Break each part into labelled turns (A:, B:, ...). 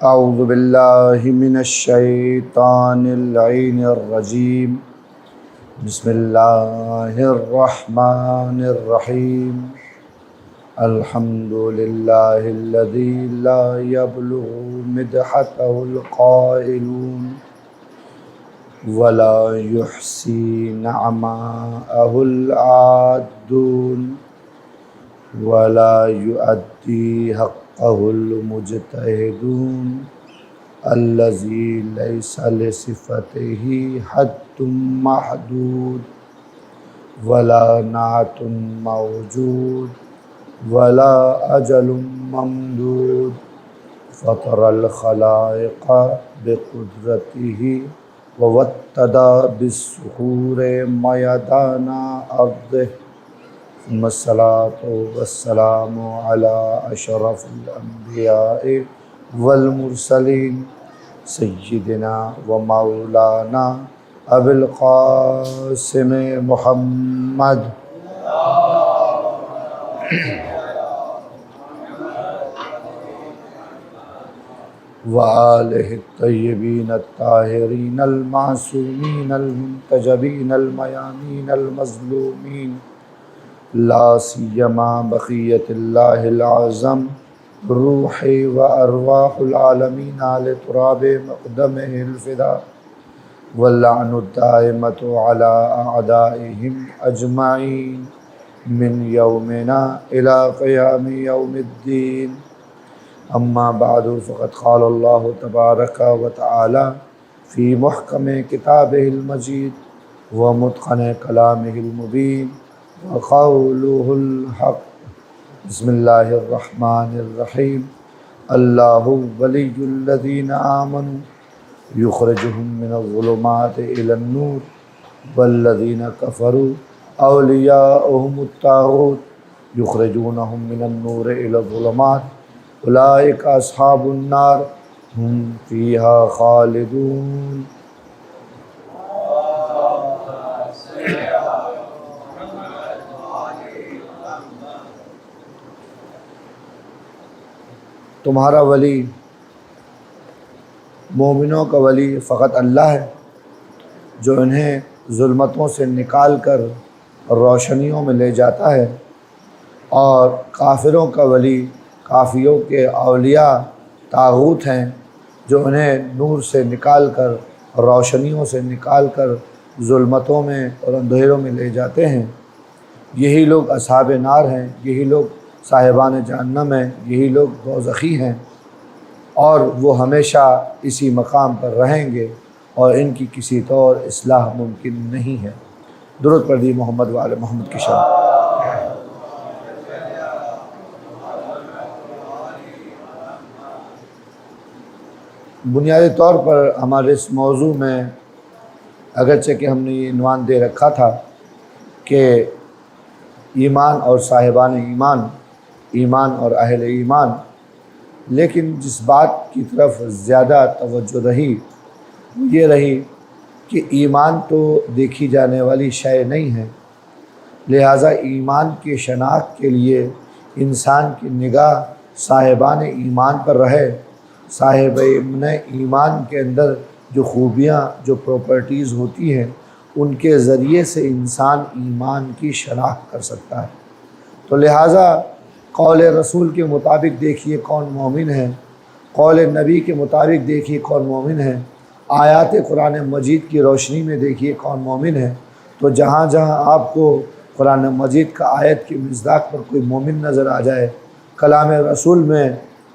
A: اعوذ باللہ من الشیطان اللعین الرجیم بسم اللہ الرحمن الرحیم الحمد للہ الذی لا یبلغ مدحتہ القائلون ولا یحصی نعماءہ العادون ولا یؤدی حقہ المجتہدون الذی لیس لصفتہ حد محدود ولا نعت موجود ولا اجل ممدود فطر الخلائق بقدرتہ ووطد بالسحور میدان ارضہ ثم الصلاة والسلام على اشرف الانبیاء والمرسلین سیدنا و مولانا ابی القاسم محمد وآلہ الطیبین الطاہرین المعصومین المنتجبین المیامین المظلومین لا سیما بقیت اللہ العظم روح و ارواح العالمین آل تراب مقدمہ الفدا واللعن الدائمۃ علی اعدائہم اجمعین من یومنا الی قیام یوم الدین اما بعد فقد قال اللہ تبارک و تعالی فی محکم کتابہ المجید و متقن کلامہ المبین وقولہ الحق بسم اللہ الرحمن الرحیم اللہ ولی الذین آمنوا یخرجہم من الظلمات الی النور والذین کفروا اولیاؤہم الطاغوت یخرجونہم من النور الی الظلمات اولئک اصحاب النار ہم فیہا خالدون۔ تمہارا ولی، مومنوں کا ولی فقط اللہ ہے جو انہیں ظلمتوں سے نکال کر روشنیوں میں لے جاتا ہے، اور کافروں کا ولی، کافروں کے اولیاء طاغوت ہیں جو انہیں نور سے نکال کر، روشنیوں سے نکال کر ظلمتوں میں اور اندھیروں میں لے جاتے ہیں۔ یہی لوگ اصحاب نار ہیں، یہی لوگ صاحبان جہنم ہیں، یہی لوگ دوزخی ہیں، اور وہ ہمیشہ اسی مقام پر رہیں گے اور ان کی کسی طور اصلاح ممکن نہیں ہے۔ درود پڑھ دی محمد و آل محمد کی شان۔ بنیادی طور پر ہمارے اس موضوع میں اگرچہ کہ ہم نے یہ عنوان دے رکھا تھا کہ ایمان اور صاحبان ایمان، ایمان اور اہل ایمان، لیکن جس بات کی طرف زیادہ توجہ رہی وہ یہ رہی کہ ایمان تو دیکھی جانے والی شے نہیں ہے، لہٰذا ایمان کی شناخت کے لیے انسان کی نگاہ صاحبان ایمان پر رہے، صاحب ایمان کے اندر جو خوبیاں، جو پراپرٹیز ہوتی ہیں، ان کے ذریعے سے انسان ایمان کی شناخت کر سکتا ہے۔ تو لہٰذا قول رسول کے مطابق دیکھیے کون مومن ہے، قول نبی کے مطابق دیکھیے کون مومن ہے، آیات قرآن مجید کی روشنی میں دیکھیے کون مومن ہے۔ تو جہاں جہاں آپ کو قرآن مجید کا آیت کی مصداق پر کوئی مومن نظر آ جائے، کلام رسول میں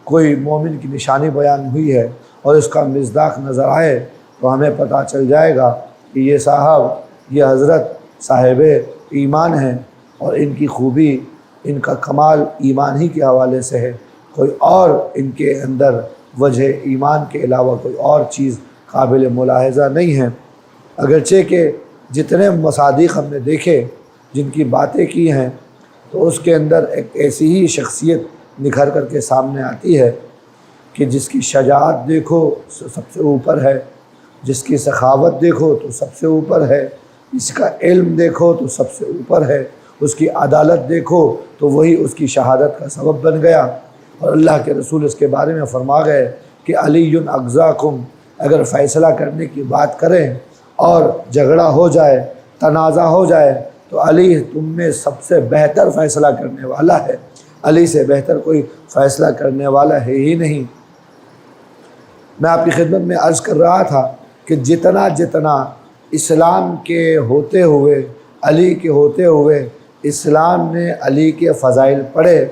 A: کوئی مومن کی نشانی بیان ہوئی ہے اور اس کا مصداق نظر آئے، تو ہمیں پتہ چل جائے گا کہ یہ صاحب، یہ حضرت صاحب ایمان ہیں، اور ان کی خوبی، ان کا کمال ایمان ہی کے حوالے سے ہے، کوئی اور ان کے اندر وجہ ایمان کے علاوہ کوئی اور چیز قابل ملاحظہ نہیں ہے۔ اگرچہ کہ جتنے مصادیق ہم نے دیکھے، جن کی باتیں کی ہیں، تو اس کے اندر ایک ایسی ہی شخصیت نکھر کر کے سامنے آتی ہے کہ جس کی شجاعت دیکھو سب سے اوپر ہے، جس کی سخاوت دیکھو تو سب سے اوپر ہے، اس کا علم دیکھو تو سب سے اوپر ہے، اس کی عدالت دیکھو تو وہی اس کی شہادت کا سبب بن گیا۔ اور اللہ کے رسول اس کے بارے میں فرما گئے کہ علی اغزاکم، اگر فیصلہ کرنے کی بات کریں اور جھگڑا ہو جائے، تنازع ہو جائے، تو علی تم میں سب سے بہتر فیصلہ کرنے والا ہے، علی سے بہتر کوئی فیصلہ کرنے والا ہے ہی نہیں۔ میں آپ کی خدمت میں عرض کر رہا تھا کہ جتنا اسلام کے ہوتے ہوئے، علی کے ہوتے ہوئے اسلام نے علی کے فضائل پڑھے،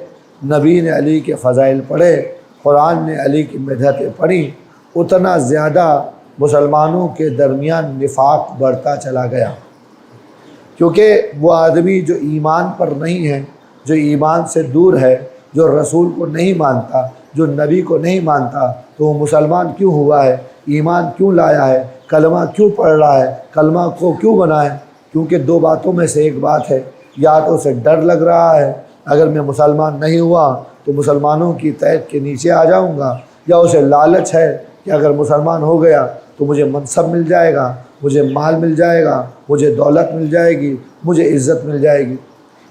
A: نبی نے علی کے فضائل پڑھے، قرآن نے علی کی مدحتیں پڑھی، اتنا زیادہ مسلمانوں کے درمیان نفاق بڑھتا چلا گیا، کیونکہ وہ آدمی جو ایمان پر نہیں ہے، جو ایمان سے دور ہے، جو رسول کو نہیں مانتا، جو نبی کو نہیں مانتا، تو وہ مسلمان کیوں ہوا ہے، ایمان کیوں لایا ہے، کلمہ کیوں پڑھ رہا ہے، کلمہ کو کیوں بنا ہے؟ کیونکہ دو باتوں میں سے ایک بات ہے، یا تو اسے ڈر لگ رہا ہے اگر میں مسلمان نہیں ہوا تو مسلمانوں کی قید کے نیچے آ جاؤں گا، یا اسے لالچ ہے کہ اگر مسلمان ہو گیا تو مجھے منصب مل جائے گا، مجھے مال مل جائے گا، مجھے دولت مل جائے گی، مجھے عزت مل جائے گی۔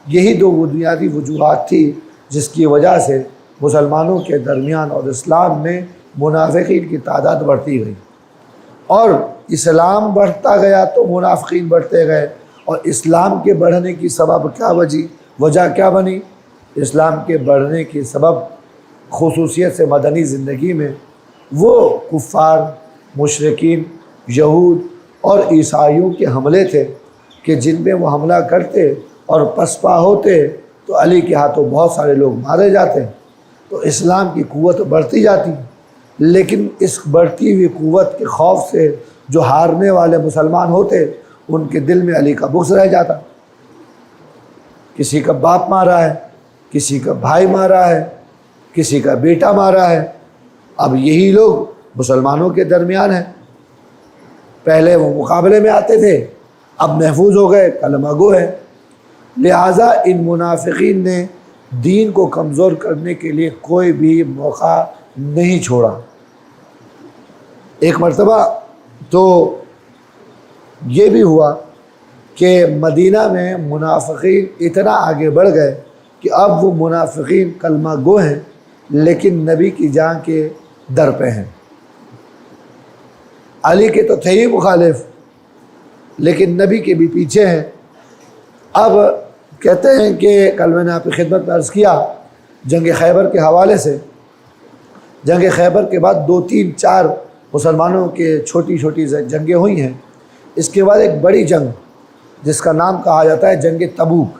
A: یہی دو بنیادی وجوہات تھی جس کی وجہ سے مسلمانوں کے درمیان اور اسلام میں منافقین کی تعداد بڑھتی گئی، اور اسلام بڑھتا گیا تو منافقین بڑھتے گئے۔ اور اسلام کے بڑھنے کی سبب کیا وجہ کیا بنی؟ اسلام کے بڑھنے کی سبب خصوصیت سے مدنی زندگی میں وہ کفار، مشرکین، یہود اور عیسائیوں کے حملے تھے کہ جن پہ وہ حملہ کرتے اور پسپا ہوتے تو علی کے ہاتھوں بہت سارے لوگ مارے جاتے، تو اسلام کی قوت بڑھتی جاتی۔ لیکن اس بڑھتی ہوئی قوت کے خوف سے جو ہارنے والے مسلمان ہوتے ان کے دل میں علی کا بغض رہ جاتا، کسی کا باپ مارا ہے، کسی کا بھائی مارا ہے، کسی کا بیٹا مارا ہے، اب یہی لوگ مسلمانوں کے درمیان ہیں۔ پہلے وہ مقابلے میں آتے تھے، اب محفوظ ہو گئے، کلمہ گو ہے۔ لہٰذا ان منافقین نے دین کو کمزور کرنے کے لیے کوئی بھی موقع نہیں چھوڑا۔ ایک مرتبہ تو یہ بھی ہوا کہ مدینہ میں منافقین اتنا آگے بڑھ گئے کہ اب وہ منافقین کلمہ گو ہیں لیکن نبی کی جان کے در پہ ہیں۔ علی کے تو تھے ہی مخالف، لیکن نبی کے بھی پیچھے ہیں۔ اب کہتے ہیں کہ کل میں نے آپ کی خدمت میں عرض کیا جنگ خیبر کے حوالے سے، جنگ خیبر کے بعد 2 3 4 مسلمانوں کے چھوٹی چھوٹی جنگیں ہوئی ہیں۔ اس کے بعد ایک بڑی جنگ جس کا نام کہا جاتا ہے جنگ تبوک۔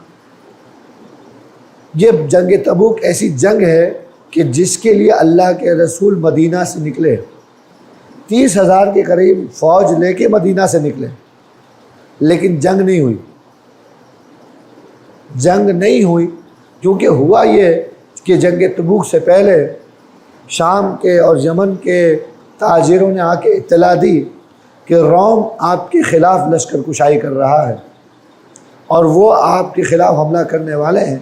A: یہ جنگ تبوک ایسی جنگ ہے کہ جس کے لیے اللہ کے رسول مدینہ سے نکلے، 30,000 کے قریب فوج لے کے مدینہ سے نکلے، لیکن جنگ نہیں ہوئی۔ جنگ نہیں ہوئی کیونکہ ہوا یہ کہ جنگ تبوک سے پہلے شام کے اور یمن کے تاجروں نے آ کے اطلاع دی کہ روم آپ کے خلاف لشکر کشائی کر رہا ہے اور وہ آپ کے خلاف حملہ کرنے والے ہیں۔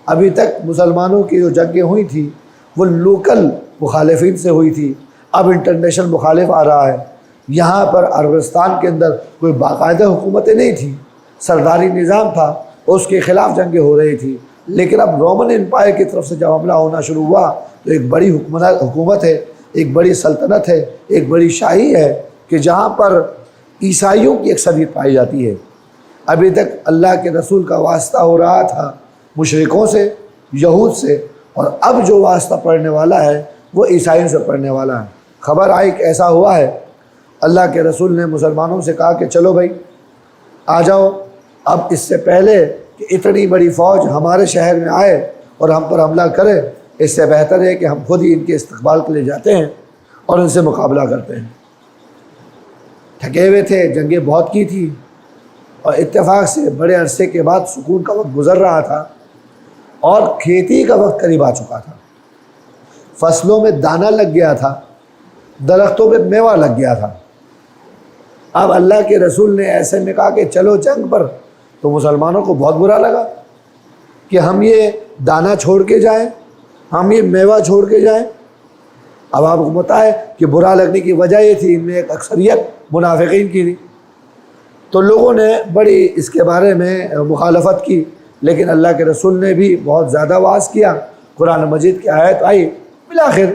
A: ابھی تک مسلمانوں کی جو جنگیں ہوئی تھیں وہ لوکل مخالفین سے ہوئی تھی، اب انٹرنیشنل مخالف آ رہا ہے۔ یہاں پر عربستان کے اندر کوئی باقاعدہ حکومتیں نہیں تھیں، سرداری نظام تھا، اس کے خلاف جنگیں ہو رہی تھی۔ لیکن اب رومن امپائر کی طرف سے جب حملہ ہونا شروع ہوا تو ایک بڑی حکومت ہے، ایک بڑی سلطنت ہے، ایک بڑی شاہی ہے کہ جہاں پر عیسائیوں کی اکثریت پائی جاتی ہے۔ ابھی تک اللہ کے رسول کا واسطہ ہو رہا تھا مشرکوں سے، یہود سے، اور اب جو واسطہ پڑھنے والا ہے وہ عیسائیوں سے پڑھنے والا ہے۔ خبر آئی کہ ایسا ہوا ہے، اللہ کے رسول نے مسلمانوں سے کہا کہ چلو بھائی آ جاؤ، اب اس سے پہلے کہ اتنی بڑی فوج ہمارے شہر میں آئے اور ہم پر حملہ کرے، اس سے بہتر ہے کہ ہم خود ہی ان کے استقبال کے لیے جاتے ہیں اور ان سے مقابلہ کرتے ہیں۔ تھکے ہوئے تھے، جنگیں بہت کی تھی، اور اتفاق سے بڑے عرصے کے بعد سکون کا وقت گزر رہا تھا اور کھیتی کا وقت قریب آ چکا تھا۔ فصلوں میں دانہ لگ گیا تھا، درختوں پہ میوہ لگ گیا تھا۔ اب اللہ کے رسول نے ایسے میں کہا کہ چلو جنگ پر، تو مسلمانوں کو بہت برا لگا کہ ہم یہ دانہ چھوڑ کے جائیں، ہم یہ میوہ چھوڑ کے جائیں۔ اب آپ کو پتہ ہے کہ برا لگنے کی وجہ یہ تھی، ان میں ایک اکثریت منافقین کی تھی، تو لوگوں نے بڑی اس کے بارے میں مخالفت کی، لیکن اللہ کے رسول نے بھی بہت زیادہ واعظ کیا۔ قرآن مجید کی آیت آئی، بالآخر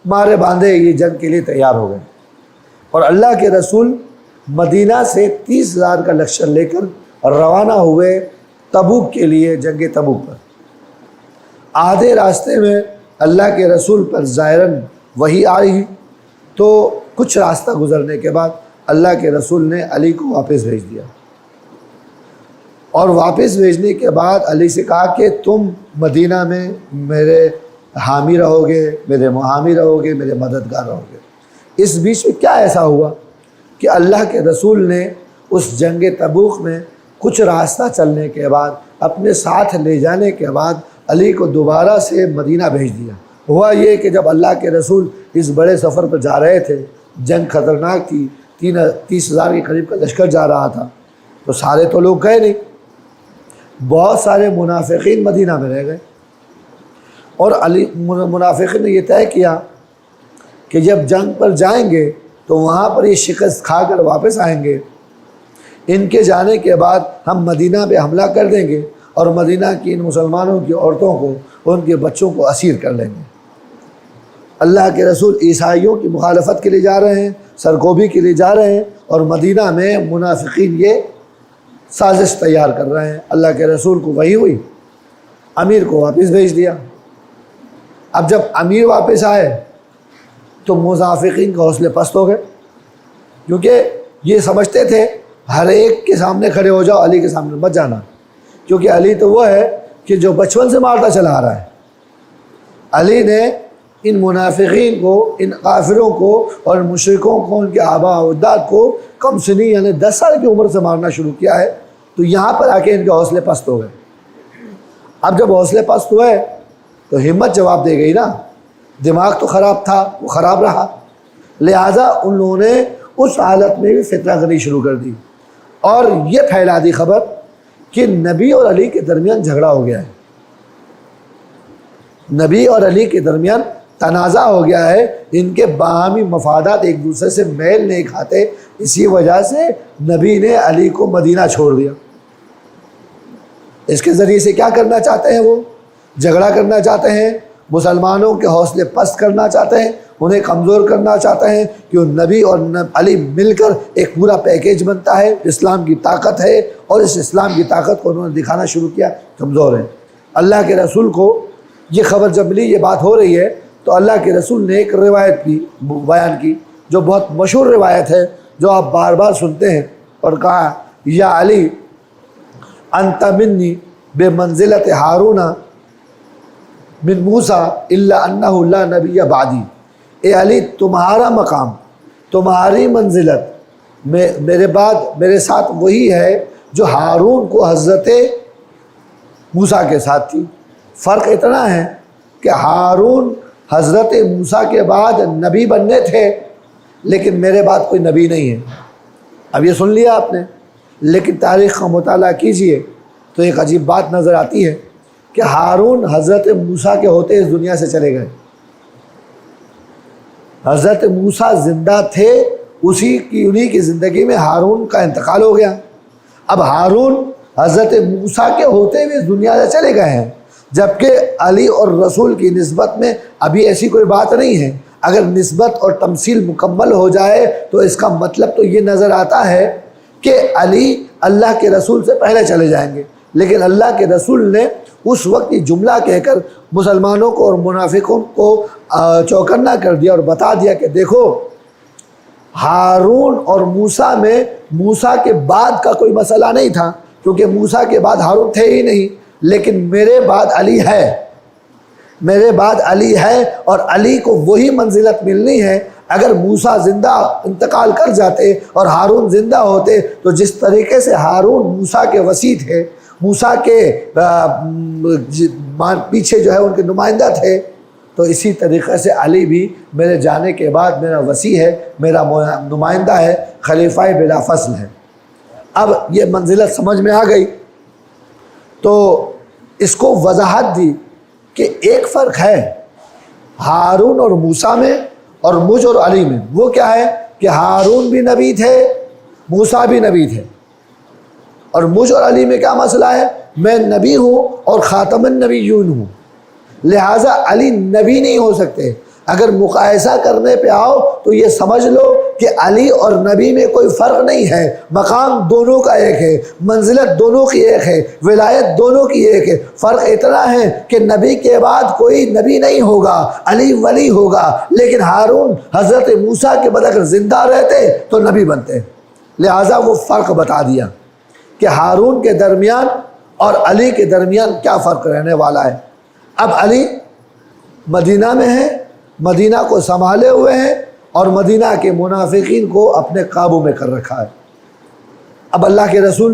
A: مارے باندھے یہ جنگ کے لیے تیار ہو گئے، اور اللہ کے رسول مدینہ سے 30,000 کا لشکر لے کر روانہ ہوئے تبوک کے لیے، جنگ تبوک پر۔ آدھے راستے میں اللہ کے رسول پر ظاہراً وحی آئی، تو کچھ راستہ گزرنے کے بعد اللہ کے رسول نے علی کو واپس بھیج دیا، اور واپس بھیجنے کے بعد علی سے کہا کہ تم مدینہ میں میرے حامی رہو گے، میرے محامی رہو گے، میرے مددگار رہو گے۔ اس بیچ میں کیا ایسا ہوا کہ اللہ کے رسول نے اس جنگ تبوک میں کچھ راستہ چلنے کے بعد، اپنے ساتھ لے جانے کے بعد علی کو دوبارہ سے مدینہ بھیج دیا۔ ہوا یہ کہ جب اللہ کے رسول اس بڑے سفر پر جا رہے تھے، جنگ خطرناک تھی، 30,000 کے قریب کا لشکر جا رہا تھا، تو سارے تو لوگ گئے نہیں، بہت سارے منافقین مدینہ میں رہ گئے، اور علی منافقین نے یہ طے کیا کہ جب جنگ پر جائیں گے تو وہاں پر یہ شکست کھا کر واپس آئیں گے، ان کے جانے کے بعد ہم مدینہ پہ حملہ کر دیں گے اور مدینہ کی ان مسلمانوں کی عورتوں کو، ان کے بچوں کو اسیر کر لیں گے۔ اللہ کے رسول عیسائیوں کی مخالفت کے لیے جا رہے ہیں، سرکوبی کے لیے جا رہے ہیں، اور مدینہ میں منافقین یہ سازش تیار کر رہے ہیں۔ اللہ کے رسول کو وحی ہوئی، امیر کو واپس بھیج دیا۔ اب جب امیر واپس آئے تو منافقین کا حوصلے پست ہو گئے، کیونکہ یہ سمجھتے تھے ہر ایک کے سامنے کھڑے ہو جاؤ، علی کے سامنے مت جانا، کیونکہ علی تو وہ ہے کہ جو بچپن سے مارتا چلا آ رہا ہے۔ علی نے ان منافقین کو، ان کافروں کو اور مشرکوں کو، ان کے آباء و اجداد کو کم سنی یعنی 10 سال کی عمر سے مارنا شروع کیا ہے، تو یہاں پر آ کے ان کے حوصلے پست ہو گئے۔ اب جب حوصلے پست ہوئے تو ہمت جواب دے گئی نا، دماغ تو خراب تھا، وہ خراب رہا، لہٰذا ان لوگوں نے اس حالت میں بھی فتنہ کرنی شروع کر دی، اور یہ پھیلا دی خبر کہ نبی اور علی کے درمیان جھگڑا ہو گیا ہے، نبی اور علی کے درمیان تنازع ہو گیا ہے، ان کے باہمی مفادات ایک دوسرے سے میل نہیں کھاتے، اسی وجہ سے نبی نے علی کو مدینہ چھوڑ دیا۔ اس کے ذریعے سے کیا کرنا چاہتے ہیں؟ وہ جھگڑا کرنا چاہتے ہیں، مسلمانوں کے حوصلے پست کرنا چاہتے ہیں، انہیں کمزور کرنا چاہتے ہیں، کہ نبی اور علی مل کر ایک پورا پیکیج بنتا ہے، اسلام کی طاقت ہے، اور اس اسلام کی طاقت کو انہوں نے دکھانا شروع کیا، کمزور ہے۔ اللہ کے رسول کو یہ خبر جب ملی، یہ بات ہو رہی ہے، تو اللہ کے رسول نے ایک روایت کی بیان کی، جو بہت مشہور روایت ہے، جو آپ بار بار سنتے ہیں، اور کہا یا علی انت منی بے منزلت ہارون من موسیٰ الا انہ لا نبی بعدی، اے علی تمہارا مقام، تمہاری منزلت میرے بعد میرے ساتھ وہی ہے جو ہارون کو حضرت موسیٰ کے ساتھ تھی۔ فرق اتنا ہے کہ ہارون حضرت موسیٰ کے بعد نبی بننے تھے، لیکن میرے بعد کوئی نبی نہیں ہے۔ اب یہ سن لیا آپ نے، لیکن تاریخ کا مطالعہ کیجئے تو ایک عجیب بات نظر آتی ہے کہ ہارون حضرت موسیٰ کے ہوتے اس دنیا سے چلے گئے، حضرت موسیٰ زندہ تھے، انہی کی زندگی میں ہارون کا انتقال ہو گیا۔ اب ہارون حضرت موسیٰ کے ہوتے ہوئے اس دنیا سے چلے گئے ہیں، جبکہ علی اور رسول کی نسبت میں ابھی ایسی کوئی بات نہیں ہے۔ اگر نسبت اور تمثیل مکمل ہو جائے تو اس کا مطلب تو یہ نظر آتا ہے کہ علی اللہ کے رسول سے پہلے چلے جائیں گے، لیکن اللہ کے رسول نے اس وقت یہ جملہ کہہ کر مسلمانوں کو اور منافقوں کو چوکنا کر دیا اور بتا دیا کہ دیکھو، ہارون اور موسیٰ میں موسیٰ کے بعد کا کوئی مسئلہ نہیں تھا، کیونکہ موسیٰ کے بعد ہارون تھے ہی نہیں، لیکن میرے بعد علی ہے، میرے بعد علی ہے، اور علی کو وہی منزلت ملنی ہے۔ اگر موسیٰ زندہ انتقال کر جاتے اور ہارون زندہ ہوتے تو جس طریقے سے ہارون موسیٰ کے وسیع تھے، موسیٰ کے پیچھے جو ہے ان کے نمائندہ تھے، تو اسی طریقے سے علی بھی میرے جانے کے بعد میرا وسیع ہے، میرا نمائندہ ہے، خلیفہ بلا فصل ہے۔ اب یہ منزلت سمجھ میں آ گئی تو اس کو وضاحت دی کہ ایک فرق ہے ہارون اور موسیٰ میں اور مجھ اور علی میں۔ وہ کیا ہے کہ ہارون بھی نبی تھے، موسیٰ بھی نبی تھے، اور مجھ اور علی میں کیا مسئلہ ہے؟ میں نبی ہوں اور خاتم النبیون ہوں، لہٰذا علی نبی نہیں ہو سکتے۔ اگر مقایسہ کرنے پہ آؤ تو یہ سمجھ لو کہ علی اور نبی میں کوئی فرق نہیں ہے، مقام دونوں کا ایک ہے، منزلت دونوں کی ایک ہے، ولایت دونوں کی ایک ہے۔ فرق اتنا ہے کہ نبی کے بعد کوئی نبی نہیں ہوگا، علی ولی ہوگا، لیکن ہارون حضرت موسیٰ کے بعد اگر زندہ رہتے تو نبی بنتے۔ لہٰذا وہ فرق بتا دیا کہ ہارون کے درمیان اور علی کے درمیان کیا فرق رہنے والا ہے۔ اب علی مدینہ میں ہے، مدینہ کو سنبھالے ہوئے ہیں اور مدینہ کے منافقین کو اپنے قابو میں کر رکھا ہے۔ اب اللہ کے رسول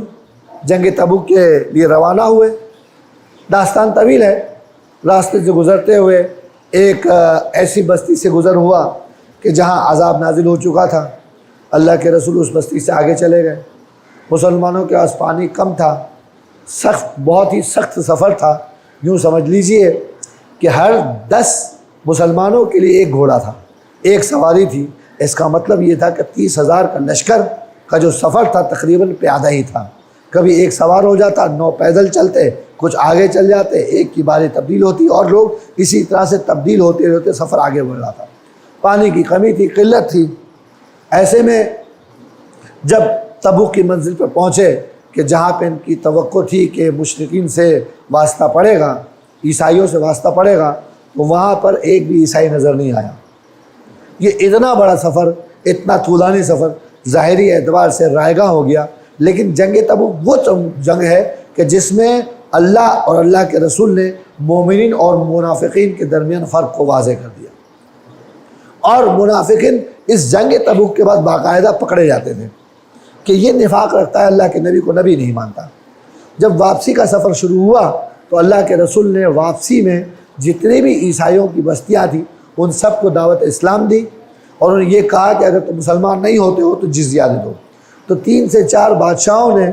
A: جنگ تبوک کے لیے روانہ ہوئے۔ داستان طویل ہے۔ راستے سے گزرتے ہوئے ایک ایسی بستی سے گزر ہوا کہ جہاں عذاب نازل ہو چکا تھا۔ اللہ کے رسول اس بستی سے آگے چلے گئے۔ مسلمانوں کے پاس پانی کم تھا، سخت، بہت ہی سخت سفر تھا۔ یوں سمجھ لیجئے کہ ہر 10 مسلمانوں کے لیے ایک گھوڑا تھا، ایک سواری تھی۔ اس کا مطلب یہ تھا کہ 30,000 کا لشکر کا جو سفر تھا تقریباً پیادہ ہی تھا۔ کبھی ایک سوار ہو جاتا، 9 پیدل چلتے، کچھ آگے چل جاتے، ایک کی باری تبدیل ہوتی اور لوگ اسی طرح سے تبدیل ہوتے ہوتے سفر آگے بڑھ رہا تھا۔ پانی کی کمی تھی، قلت تھی۔ ایسے میں جب تبوک کی منزل پر پہنچے کہ جہاں پہ ان کی توقع تھی کہ مشرکین سے واسطہ پڑے گا، عیسائیوں سے واسطہ پڑے گا، تو وہاں پر ایک بھی عیسائی نظر نہیں آیا۔ یہ اتنا بڑا سفر، اتنا طولانی سفر ظاہری اعتبار سے رائگاں ہو گیا، لیکن جنگ تبوک وہ جنگ ہے کہ جس میں اللہ اور اللہ کے رسول نے مومنین اور منافقین کے درمیان فرق کو واضح کر دیا۔ اور منافقین اس جنگ تبوک کے بعد باقاعدہ پکڑے جاتے تھے کہ یہ نفاق رکھتا ہے، اللہ کے نبی کو نبی نہیں مانتا۔ جب واپسی کا سفر شروع ہوا تو اللہ کے رسول نے واپسی میں جتنے بھی عیسائیوں کی بستیاں تھیں ان سب کو دعوت اسلام دی، اور انہوں نے یہ کہا کہ اگر تم مسلمان نہیں ہوتے ہو تو جزیہ دے دو۔ تو 3 سے 4 بادشاہوں نے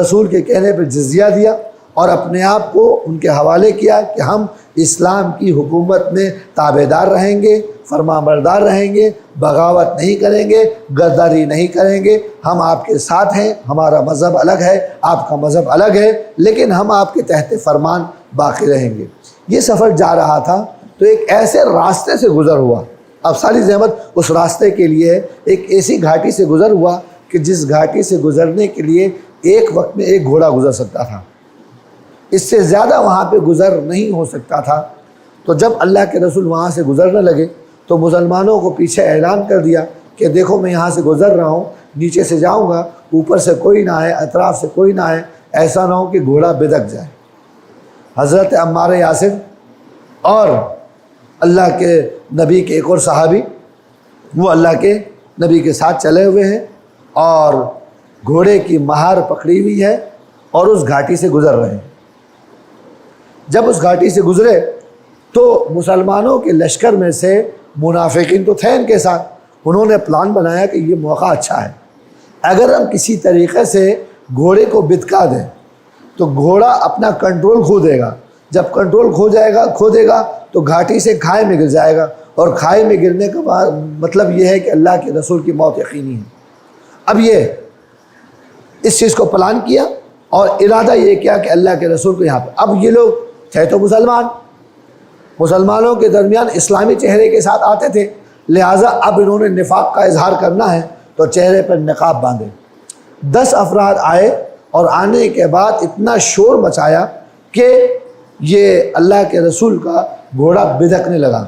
A: رسول کے کہنے پر جزیہ دیا اور اپنے آپ کو ان کے حوالے کیا کہ ہم اسلام کی حکومت میں تابعدار رہیں گے، فرمانبردار رہیں گے، بغاوت نہیں کریں گے، غداری نہیں کریں گے، ہم آپ کے ساتھ ہیں، ہمارا مذہب الگ ہے، آپ کا مذہب الگ ہے، لیکن ہم آپ کے تحت فرمان باقی رہیں گے۔ یہ سفر جا رہا تھا تو ایک ایسے راستے سے گزر ہوا۔ اب ساری زحمت اس راستے کے لیے ہے۔ ایک ایسی گھاٹی سے گزر ہوا کہ جس گھاٹی سے گزرنے کے لیے ایک وقت میں ایک گھوڑا گزر سکتا تھا، اس سے زیادہ وہاں پہ گزر نہیں ہو سکتا تھا۔ تو جب اللہ کے رسول وہاں سے گزرنے لگے تو مسلمانوں کو پیچھے اعلان کر دیا کہ دیکھو میں یہاں سے گزر رہا ہوں، نیچے سے جاؤں گا، اوپر سے کوئی نہ آئے، اطراف سے کوئی نہ آئے، ایسا نہ ہو کہ گھوڑا بدک جائے۔ حضرت عمار یاسر اور اللہ کے نبی کے ایک اور صحابی وہ اللہ کے نبی کے ساتھ چلے ہوئے ہیں اور گھوڑے کی مہار پکڑی ہوئی ہے اور اس گھاٹی سے گزر رہے ہیں۔ جب اس گھاٹی سے گزرے تو مسلمانوں کے لشکر میں سے منافقین تو تھے ان کے ساتھ، انہوں نے پلان بنایا کہ یہ موقع اچھا ہے، اگر ہم کسی طریقے سے گھوڑے کو بتکا دیں تو گھوڑا اپنا کنٹرول کھو دے گا، جب کنٹرول کھو دے گا تو گھاٹی سے کھائے میں گر جائے گا، اور کھائے میں گرنے کا مطلب یہ ہے کہ اللہ کے رسول کی موت یقینی ہے۔ اب یہ اس چیز کو پلان کیا اور ارادہ یہ کیا کہ اللہ کے رسول کو یہاں پہ، اب یہ لوگ تھے تو مسلمانوں کے درمیان اسلامی چہرے کے ساتھ آتے تھے، لہٰذا اب انہوں نے نفاق کا اظہار کرنا ہے تو چہرے پر نقاب باندھے۔ 10 افراد آئے اور آنے کے بعد اتنا شور مچایا کہ یہ اللہ کے رسول کا گھوڑا بدکنے لگا۔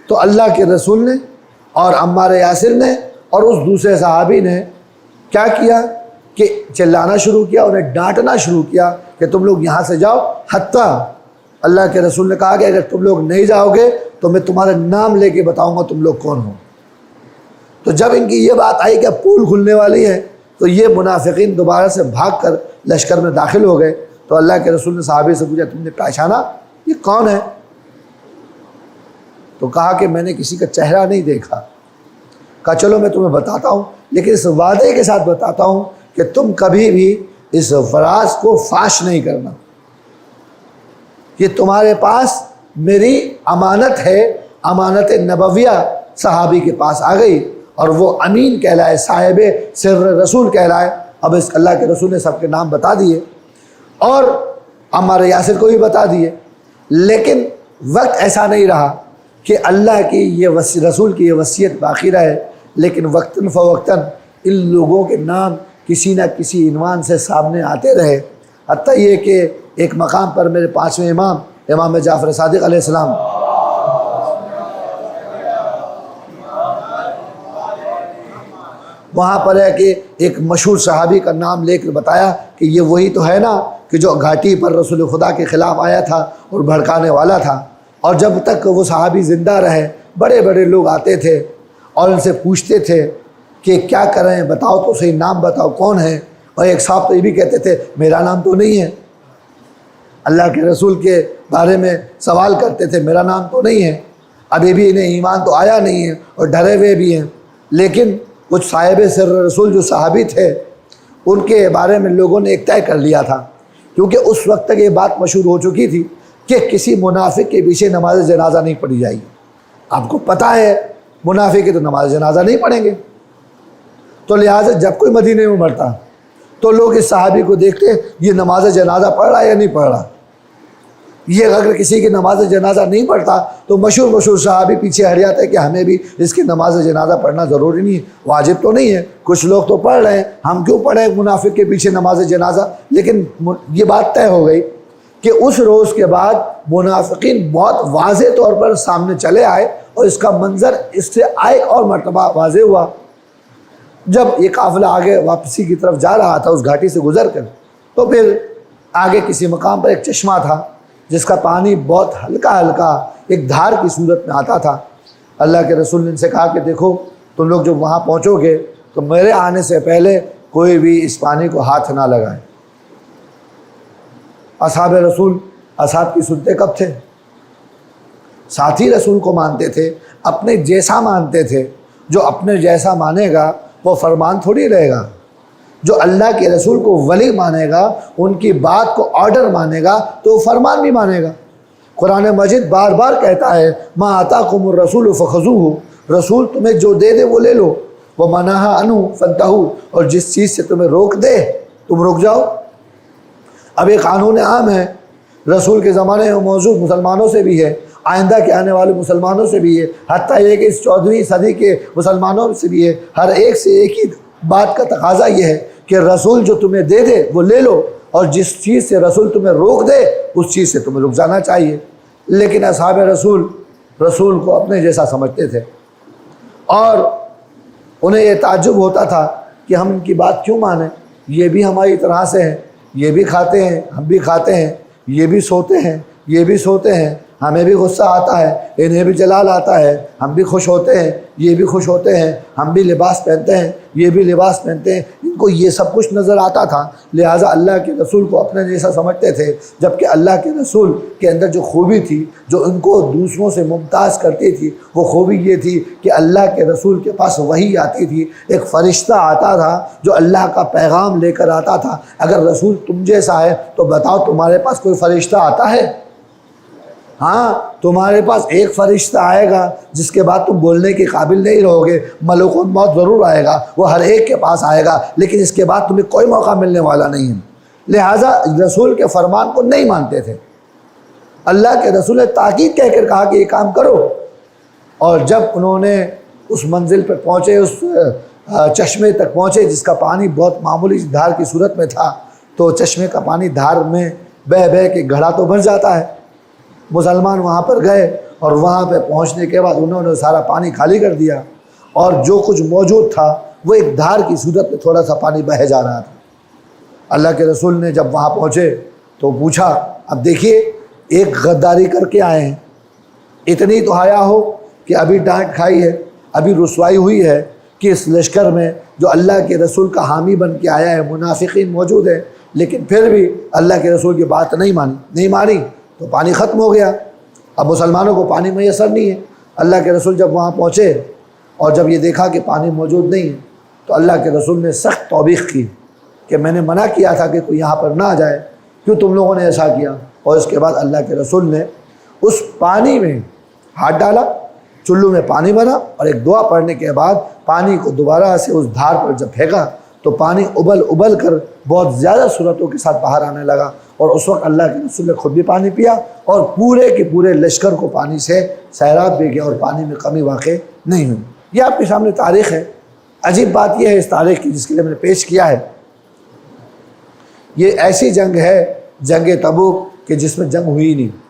A: تو اللہ کے رسول نے اور عمار یاسر نے اور اس دوسرے صحابی نے کیا کیا کہ چلانا شروع کیا، انہیں ڈانٹنا شروع کیا کہ تم لوگ یہاں سے جاؤ، حتیٰ اللہ کے رسول نے کہا کہ اگر تم لوگ نہیں جاؤ گے تو میں تمہارا نام لے کے بتاؤں گا تم لوگ کون ہو۔ تو جب ان کی یہ بات آئی کہ پول کھلنے والی ہے تو یہ منافقین دوبارہ سے بھاگ کر لشکر میں داخل ہو گئے۔ تو اللہ کے رسول نے صحابی سے پوچھا تم نے پہچانا یہ کون ہے؟ تو کہا کہ میں نے کسی کا چہرہ نہیں دیکھا۔ کہا چلو میں تمہیں بتاتا ہوں، لیکن اس وعدے کے ساتھ بتاتا ہوں کہ تم کبھی بھی اس فراز کو فاش نہیں کرنا، یہ تمہارے پاس میری امانت ہے، امانت نبویہ صحابی کے پاس آ گئی اور وہ امین کہلائے، صاحب سر رسول کہلائے۔ اب اس اللہ کے رسول نے سب کے نام بتا دیے اور عمار یاسر کو بھی بتا دیے، لیکن وقت ایسا نہیں رہا کہ اللہ کی یہ رسول کی یہ وصیت باقی رہے، لیکن وقتاً فوقتاً ان لوگوں کے نام کسی نہ کسی عنوان سے سامنے آتے رہے، حتیٰ یہ کہ ایک مقام پر میرے 5ویں امام جعفر صادق علیہ السلام وہاں پر ہے کہ ایک مشہور صحابی کا نام لے کر بتایا کہ یہ وہی تو ہے نا کہ جو گھاٹی پر رسول خدا کے خلاف آیا تھا اور بھڑکانے والا تھا۔ اور جب تک وہ صحابی زندہ رہے بڑے بڑے لوگ آتے تھے اور ان سے پوچھتے تھے کہ کیا کریں، بتاؤ تو صحیح، نام بتاؤ کون ہے۔ اور ایک صاحب تو یہ بھی کہتے تھے میرا نام تو نہیں ہے، اللہ کے رسول کے بارے میں سوال کرتے تھے، میرا نام تو نہیں ہے، ابھی بھی انہیں ایمان تو آیا نہیں ہے اور ڈرے ہوئے بھی ہیں۔ لیکن کچھ صاحب سر رسول جو صحابی تھے ان کے بارے میں لوگوں نے ایک طے کر لیا تھا، کیونکہ اس وقت تک یہ بات مشہور ہو چکی تھی کہ کسی منافق کے پیچھے نماز جنازہ نہیں پڑھی جائے گی۔ آپ کو پتہ ہے منافق کے تو نماز جنازہ نہیں پڑھیں گے، تو لہٰذا جب کوئی مدینے میں مرتا تو لوگ اس صحابی کو دیکھتے یہ نماز جنازہ پڑھ رہا ہے یا نہیں پڑھ رہا۔ یہ اگر کسی کی نماز جنازہ نہیں پڑھتا تو مشہور صحابی پیچھے ہٹ جاتا ہے کہ ہمیں بھی اس کی نماز جنازہ پڑھنا ضروری نہیں ہے، واجب تو نہیں ہے، کچھ لوگ تو پڑھ رہے ہیں، ہم کیوں پڑھیں منافق کے پیچھے نماز جنازہ۔ لیکن یہ بات طے ہو گئی کہ اس روز کے بعد منافقین بہت واضح طور پر سامنے چلے آئے، اور اس کا منظر اس سے ایک اور مرتبہ واضح ہوا جب یہ قافلہ آگے واپسی کی طرف جا رہا تھا اس گھاٹی سے گزر کر، تو پھر آگے کسی مقام پر ایک چشمہ تھا جس کا پانی بہت ہلکا ہلکا ایک دھار کی صورت میں آتا تھا۔ اللہ کے رسول نے ان سے کہا کہ دیکھو تم لوگ جب وہاں پہنچو گے تو میرے آنے سے پہلے کوئی بھی اس پانی کو ہاتھ نہ لگائے۔ اصحاب رسول اصحاب کی سنتے کب تھے؟ ساتھی رسول کو مانتے تھے، اپنے جیسا مانتے تھے۔ جو اپنے جیسا مانے گا وہ فرمان تھوڑی رہے گا، جو اللہ کے رسول کو ولی مانے گا، ان کی بات کو آرڈر مانے گا تو وہ فرمان بھی مانے گا۔ قرآن مجید بار بار کہتا ہے ما آتاکم الرسول فخذوہ، رسول تمہیں جو دے دے وہ لے لو، وما نہی عنہ فانتہوا، اور جس چیز سے تمہیں روک دے تم رک جاؤ۔ اب یہ قانون عام ہے، رسول کے زمانے میں موجود مسلمانوں سے بھی ہے، آئندہ کے آنے والے مسلمانوں سے بھی ہے، حتیٰ یہ کہ اس 14ویں صدی کے مسلمانوں سے بھی ہے۔ ہر ایک سے ایک ہی بات کا تقاضا یہ ہے کہ رسول جو تمہیں دے دے وہ لے لو، اور جس چیز سے رسول تمہیں روک دے اس چیز سے تمہیں رک جانا چاہیے۔ لیکن اصحاب رسول کو اپنے جیسا سمجھتے تھے، اور انہیں یہ تعجب ہوتا تھا کہ ہم ان کی بات کیوں مانیں، یہ بھی ہماری طرح سے ہیں، یہ بھی کھاتے ہیں ہم بھی کھاتے ہیں، یہ بھی سوتے ہیں یہ بھی سوتے ہیں، ہمیں بھی غصہ آتا ہے انہیں بھی جلال آتا ہے، ہم بھی خوش ہوتے ہیں یہ بھی خوش ہوتے ہیں، ہم بھی لباس پہنتے ہیں یہ بھی لباس پہنتے ہیں۔ ان کو یہ سب کچھ نظر آتا تھا، لہٰذا اللہ کے رسول کو اپنے جیسا سمجھتے تھے، جبکہ اللہ کے رسول کے اندر جو خوبی تھی جو ان کو دوسروں سے ممتاز کرتی تھی وہ خوبی یہ تھی کہ اللہ کے رسول کے پاس وحی آتی تھی، ایک فرشتہ آتا تھا جو اللہ کا پیغام لے کر آتا تھا۔ اگر رسول تم جیسا ہے تو بتاؤ تمہارے پاس کوئی فرشتہ آتا ہے؟ ہاں، تمہارے پاس ایک فرشتہ آئے گا جس کے بعد تم بولنے کے قابل نہیں رہو گے، ملک الموت ضرور آئے گا، وہ ہر ایک کے پاس آئے گا، لیکن اس کے بعد تمہیں کوئی موقع ملنے والا نہیں ہے۔ لہٰذا رسول کے فرمان کو نہیں مانتے تھے۔ اللہ کے رسول نے تاکید کہہ کر کہا کہ یہ کام کرو، اور جب انہوں نے اس منزل پر پہنچے، اس چشمے تک پہنچے جس کا پانی بہت معمولی دھار کی صورت میں تھا، تو چشمے کا پانی دھار میں بہہ بہہ کے گھڑا تو بن جاتا ہے۔ مسلمان وہاں پر گئے اور وہاں پہ پہنچنے کے بعد انہوں نے سارا پانی خالی کر دیا، اور جو کچھ موجود تھا وہ ایک دھار کی صورت میں تھوڑا سا پانی بہہ جا رہا تھا۔ اللہ کے رسول نے جب وہاں پہنچے تو پوچھا، اب دیکھیے ایک غداری کر کے آئے ہیں، اتنی تو حیا ہو کہ ابھی ڈانٹ کھائی ہے، ابھی رسوائی ہوئی ہے کہ اس لشکر میں جو اللہ کے رسول کا حامی بن کے آیا ہے منافقین موجود ہیں، لیکن پھر بھی اللہ کے رسول کی بات نہیں مانی تو پانی ختم ہو گیا۔ اب مسلمانوں کو پانی میسر نہیں ہے۔ اللہ کے رسول جب وہاں پہنچے اور جب یہ دیکھا کہ پانی موجود نہیں ہے تو اللہ کے رسول نے سخت توبیخ کی کہ میں نے منع کیا تھا کہ کوئی یہاں پر نہ آ جائے، کیوں تم لوگوں نے ایسا کیا؟ اور اس کے بعد اللہ کے رسول نے اس پانی میں ہاتھ ڈالا، چلو میں پانی بنا، اور ایک دعا پڑھنے کے بعد پانی کو دوبارہ سے اس دھار پر جب پھینکا تو پانی ابل کر بہت زیادہ صورتوں کے ساتھ باہر آنے لگا، اور اس وقت اللہ کے رسول نے خود بھی پانی پیا اور پورے کے پورے لشکر کو پانی سے سیراب بھی گیا اور پانی میں کمی واقع نہیں ہوئی۔ یہ آپ کے سامنے تاریخ ہے۔ عجیب بات یہ ہے اس تاریخ کی جس کے لیے میں نے پیش کیا ہے، یہ ایسی جنگ ہے جنگ تبوک کہ جس میں جنگ ہوئی نہیں۔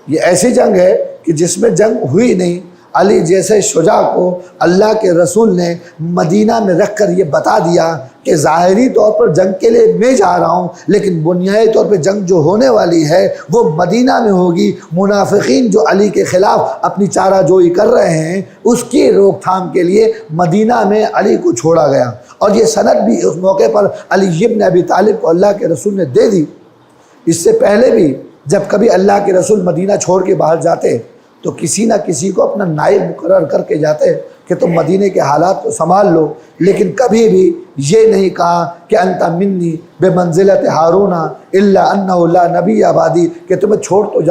A: یہ ایسی جنگ ہے کہ جس میں جنگ ہوئی نہیں۔ علی جیسے شجاع کو اللہ کے رسول نے مدینہ میں رکھ کر یہ بتا دیا کہ ظاہری طور پر جنگ کے لیے میں جا رہا ہوں، لیکن بنیادی طور پہ جنگ جو ہونے والی ہے وہ مدینہ میں ہوگی۔ منافقین جو علی کے خلاف اپنی چارہ جوئی کر رہے ہیں اس کی روک تھام کے لیے مدینہ میں علی کو چھوڑا گیا، اور یہ سند بھی اس موقع پر علی ابن ابی طالب کو اللہ کے رسول نے دے دی۔ اس سے پہلے بھی جب کبھی اللہ کے رسول مدینہ چھوڑ کے باہر جاتے تو کسی نہ کسی کو اپنا نائب مقرر کر کے جاتے کہ تم مدینے کے حالات کو سنبھال لو، لیکن کبھی بھی یہ نہیں کہا کہ انت منی بے منزلت ہارون الا انہ لا نبی آبادی، کہ تمہیں چھوڑ تو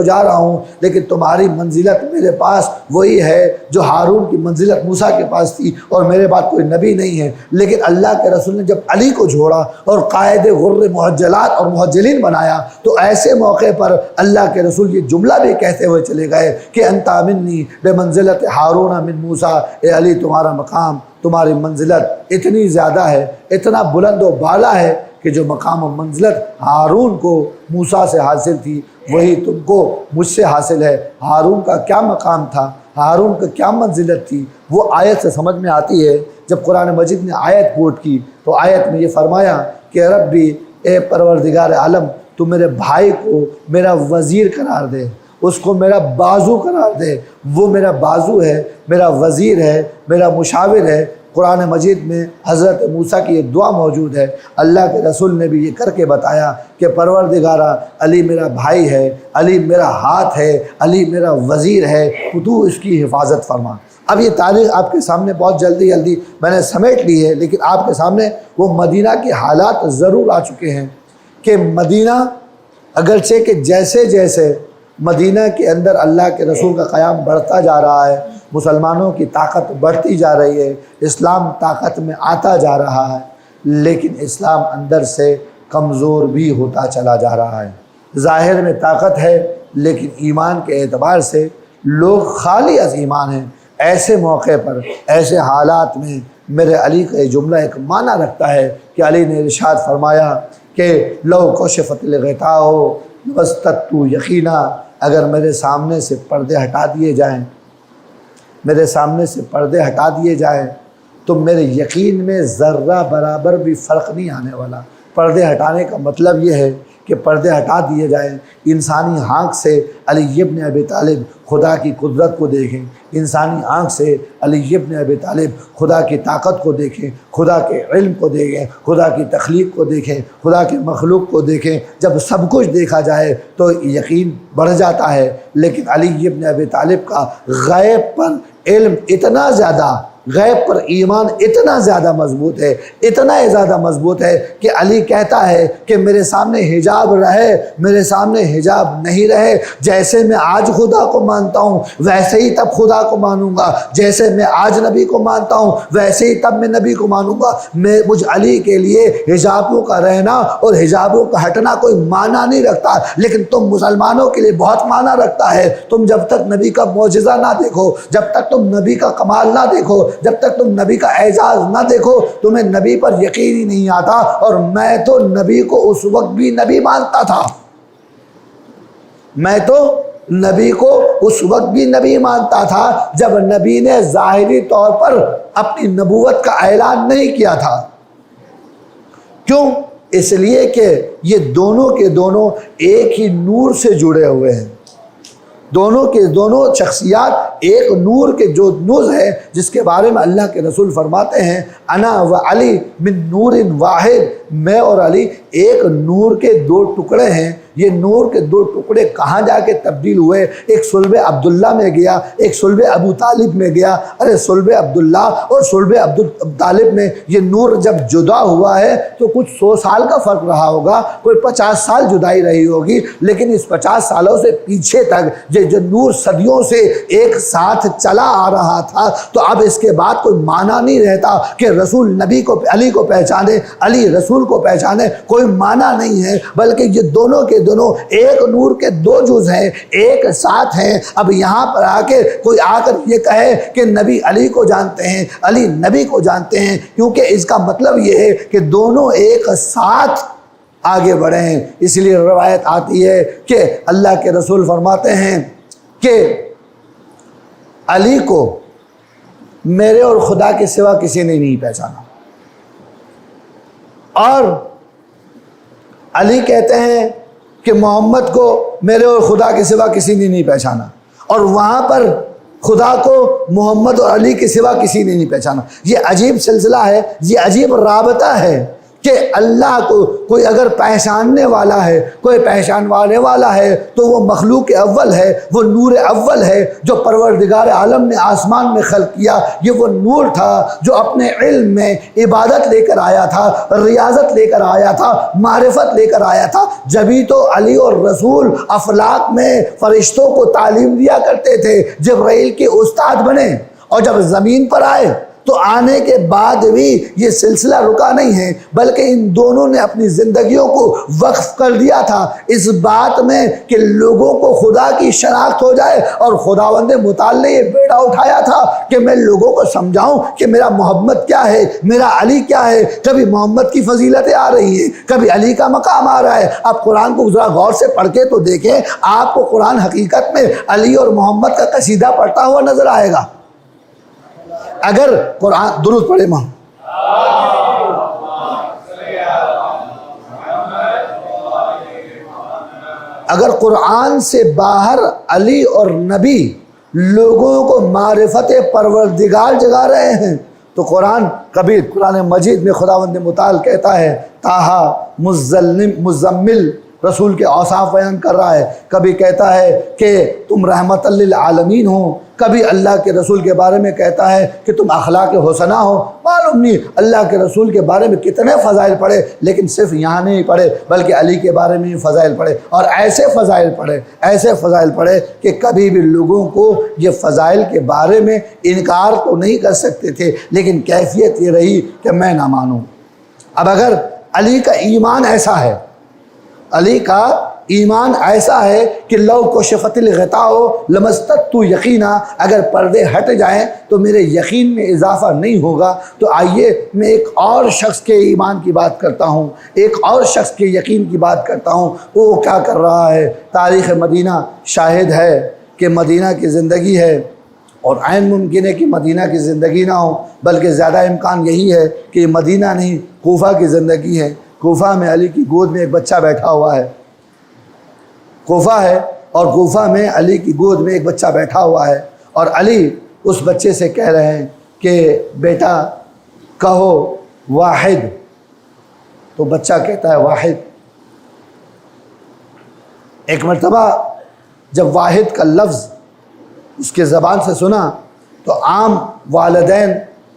A: جا رہا ہوں لیکن تمہاری منزلت میرے پاس وہی ہے جو ہارون کی منزلت موسیٰ کے پاس تھی، اور میرے بعد کوئی نبی نہیں ہے۔ لیکن اللہ کے رسول نے جب علی کو چھوڑا اور قائد غر محجلات اور محجلین بنایا تو ایسے موقع پر اللہ کے رسول یہ جملہ بھی کہتے ہوئے چلے گئے کہ انت منی بے منزلت ہارون من موسیٰ، اے علی تمہارا مقام، تمہاری منزلت اتنی زیادہ ہے، اتنا بلند و بالا ہے کہ جو مقام و منزلت ہارون کو موسیٰ سے حاصل تھی وہی تم کو مجھ سے حاصل ہے۔ ہارون کا کیا مقام تھا، ہارون کا کیا منزلت تھی، وہ آیت سے سمجھ میں آتی ہے۔ جب قرآن مجید نے آیت کوٹ کی تو آیت میں یہ فرمایا کہ ربی اے پروردگار عالم تو میرے بھائی کو میرا وزیر قرار دے، اس کو میرا بازو قرار دے، وہ میرا بازو ہے، میرا وزیر ہے، میرا مشاور ہے۔ قرآن مجید میں حضرت موسیٰ کی یہ دعا موجود ہے۔ اللہ کے رسول نے بھی یہ کر کے بتایا کہ پروردگارہ علی میرا بھائی ہے، علی میرا ہاتھ ہے، علی میرا وزیر ہے، تو اس کی حفاظت فرما۔ اب یہ تاریخ آپ کے سامنے بہت جلدی میں نے سمیٹ لی ہے، لیکن آپ کے سامنے وہ مدینہ کے حالات ضرور آ چکے ہیں کہ مدینہ اگرچہ کہ جیسے جیسے مدینہ کے اندر اللہ کے رسول کا قیام بڑھتا جا رہا ہے، مسلمانوں کی طاقت بڑھتی جا رہی ہے، اسلام طاقت میں آتا جا رہا ہے، لیکن اسلام اندر سے کمزور بھی ہوتا چلا جا رہا ہے۔ ظاہر میں طاقت ہے لیکن ایمان کے اعتبار سے لوگ خالی از ایمان ہیں۔ ایسے موقع پر، ایسے حالات میں میرے علی کا یہ جملہ ایک معنی رکھتا ہے کہ علی نے ارشاد فرمایا کہ لو کشفت الغطاء واستتت یقینا، اگر میرے سامنے سے پردے ہٹا دیے جائیں، میرے سامنے سے پردے ہٹا دیے جائیں تو میرے یقین میں ذرہ برابر بھی فرق نہیں آنے والا۔ پردے ہٹانے کا مطلب یہ ہے کہ پردے ہٹا دیے جائیں، انسانی آنکھ سے علی ابن ابی طالب خدا کی قدرت کو دیکھیں، انسانی آنکھ سے علی ابن ابی طالب خدا کی طاقت کو دیکھیں، خدا کے علم کو دیکھیں، خدا کی تخلیق کو دیکھیں، خدا کے مخلوق کو دیکھیں۔ جب سب کچھ دیکھا جائے تو یقین بڑھ جاتا ہے، لیکن علی ابن ابی طالب کا غیب پر علم اتنا زیادہ، غیب پر ایمان اتنا زیادہ مضبوط ہے، اتنا زیادہ مضبوط ہے کہ علی کہتا ہے کہ میرے سامنے حجاب رہے، میرے سامنے حجاب نہیں رہے، جیسے میں آج خدا کو مانتا ہوں ویسے ہی تب خدا کو مانوں گا، جیسے میں آج نبی کو مانتا ہوں ویسے ہی تب میں نبی کو مانوں گا۔ مجھ علی کے لیے حجابوں کا رہنا اور حجابوں کا ہٹنا کوئی معنی نہیں رکھتا، لیکن تم مسلمانوں کے لیے بہت معنی رکھتا ہے۔ تم جب تک نبی کا معجزہ نہ دیکھو، جب تک تم نبی کا کمال نہ دیکھو، جب تک تم نبی کا اعزاز نہ دیکھو، تمہیں نبی پر یقین ہی نہیں آتا۔ اور میں تو نبی کو اس وقت بھی نبی مانتا تھا، میں تو نبی کو اس وقت بھی نبی مانتا تھا جب نبی نے ظاہری طور پر اپنی نبوت کا اعلان نہیں کیا تھا۔ کیوں؟ اس لیے کہ یہ دونوں کے دونوں ایک ہی نور سے جڑے ہوئے ہیں، دونوں کے دونوں شخصیات ایک نور کے جو نور ہے، جس کے بارے میں اللہ کے رسول فرماتے ہیں انا و علی من نور واحد، میں اور علی ایک نور کے دو ٹکڑے ہیں یہ نور کے دو ٹکڑے کہاں جا کے تبدیل ہوئے؟ ایک صلب عبداللہ میں گیا، ایک صلب ابو طالب میں گیا۔ ارے صلب عبداللہ اور صلب ابو طالب میں یہ نور جب جدا ہوا ہے تو کچھ 100 سال کا فرق رہا ہوگا، کوئی 50 سال جدائی رہی ہوگی، لیکن اس 50 سالوں سے پیچھے تک جو نور صدیوں سے ایک ساتھ چلا آ رہا تھا، تو اب اس کے بعد کوئی معنی نہیں رہتا کہ رسول نبی کو علی کو پہچانے، علی رسول کو پہچانے، کوئی معنی نہیں ہے، بلکہ یہ دونوں کے دونوں ایک نور کے دو جز ہیں، ایک ساتھ ہیں۔ اب یہاں پر کوئی آ کر یہ کہے کہ نبی علی کو جانتے ہیں، علی نبی کو جانتے ہیں، کیونکہ اس کا مطلب یہ ہے کہ دونوں ایک ساتھ آگے بڑھے ہیں۔ اس لیے روایت آتی ہے کہ اللہ کے رسول فرماتے ہیں کہ علی کو میرے اور خدا کے سوا کسی نے نہیں پہچانا، اور علی کہتے ہیں کہ محمد کو میرے اور خدا کے سوا کسی نے نہیں پہچانا، اور وہاں پر خدا کو محمد اور علی کے سوا کسی نے نہیں پہچانا۔ یہ عجیب سلسلہ ہے، یہ عجیب رابطہ ہے کہ اللہ کو کوئی اگر پہچاننے والا ہے، کوئی پہچانوانے والا ہے، تو وہ مخلوق اول ہے، وہ نور اول ہے جو پروردگار عالم نے آسمان میں خلق کیا۔ یہ وہ نور تھا جو اپنے علم میں عبادت لے کر آیا تھا، ریاضت لے کر آیا تھا، معرفت لے کر آیا تھا۔ جبھی تو علی اور رسول افلاک میں فرشتوں کو تعلیم دیا کرتے تھے، جبرائیل کے استاد بنے، اور جب زمین پر آئے تو آنے کے بعد بھی یہ سلسلہ رکا نہیں ہے، بلکہ ان دونوں نے اپنی زندگیوں کو وقف کر دیا تھا اس بات میں کہ لوگوں کو خدا کی شناخت ہو جائے، اور خداوند متعال نے یہ بیڑا اٹھایا تھا کہ میں لوگوں کو سمجھاؤں کہ میرا محمد کیا ہے، میرا علی کیا ہے۔ کبھی محمد کی فضیلتیں آ رہی ہیں، کبھی علی کا مقام آ رہا ہے۔ آپ قرآن کو ذرا غور سے پڑھ کے تو دیکھیں، آپ کو قرآن حقیقت میں علی اور محمد کا قصیدہ پڑھتا ہوا نظر آئے گا۔ اگر قرآن درود پڑھے ماں، اگر قرآن سے باہر علی اور نبی لوگوں کو معرفت پروردگار جگا رہے ہیں تو قرآن مجید میں خداوند متعال کہتا ہے طٰہٰ مزمل، رسول کے اوصاف بیان کر رہا ہے۔ کبھی کہتا ہے کہ تم رحمت للعالمین ہو، کبھی اللہ کے رسول کے بارے میں کہتا ہے کہ تم اخلاق حسنہ ہو۔ معلوم نہیں اللہ کے رسول کے بارے میں کتنے فضائل پڑھے، لیکن صرف یہاں نہیں پڑھے بلکہ علی کے بارے میں فضائل پڑھے، اور ایسے فضائل پڑھے کہ کبھی بھی لوگوں کو یہ فضائل کے بارے میں انکار تو نہیں کر سکتے تھے، لیکن کیفیت یہ رہی کہ میں نہ مانوں۔ اب اگر علی کا ایمان ایسا ہے، علی کا ایمان ایسا ہے کہ لو کشفت الغطاء لمستدت یقینا، اگر پردے ہٹ جائیں تو میرے یقین میں اضافہ نہیں ہوگا۔ تو آئیے میں ایک اور شخص کے ایمان کی بات کرتا ہوں، ایک اور شخص کے یقین کی بات کرتا ہوں، وہ کیا کر رہا ہے۔ تاریخ مدینہ شاہد ہے کہ مدینہ کی زندگی ہے، اور عین ممکن ہے کہ مدینہ کی زندگی نہ ہو، بلکہ زیادہ امکان یہی ہے کہ یہ مدینہ نہیں کوفہ کی زندگی ہے۔ کوفہ میں علی کی گود میں ایک بچہ بیٹھا ہوا ہے، کوفہ ہے اور کوفہ میں علی کی گود میں ایک بچہ بیٹھا ہوا ہے، اور علی اس بچے سے کہہ رہے ہیں کہ بیٹا کہو واحد، تو بچہ کہتا ہے واحد۔ ایک مرتبہ جب واحد کا لفظ اس کے زبان سے سنا تو عام والدین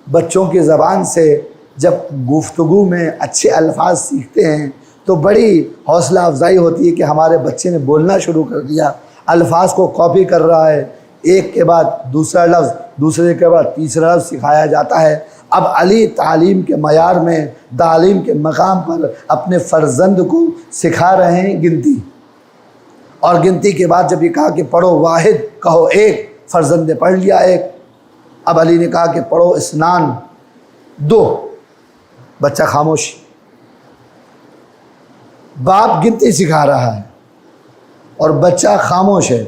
A: بچوں کی زبان سے جب گفتگو میں اچھے الفاظ سیکھتے ہیں تو بڑی حوصلہ افزائی ہوتی ہے کہ ہمارے بچے نے بولنا شروع کر دیا، الفاظ کو کاپی کر رہا ہے، ایک کے بعد دوسرا لفظ، دوسرے کے بعد تیسرا لفظ سکھایا جاتا ہے۔ اب علی تعلیم کے معیار میں، تعلیم کے مقام پر اپنے فرزند کو سکھا رہے ہیں گنتی، اور گنتی کے بعد جب یہ کہا کہ پڑھو واحد، کہو ایک، فرزند نے پڑھ لیا ایک۔ اب علی نے کہا کہ پڑھو اسنان، دو، بچہ خاموش، باپ گنتی سکھا رہا ہے اور بچہ خاموش ہے۔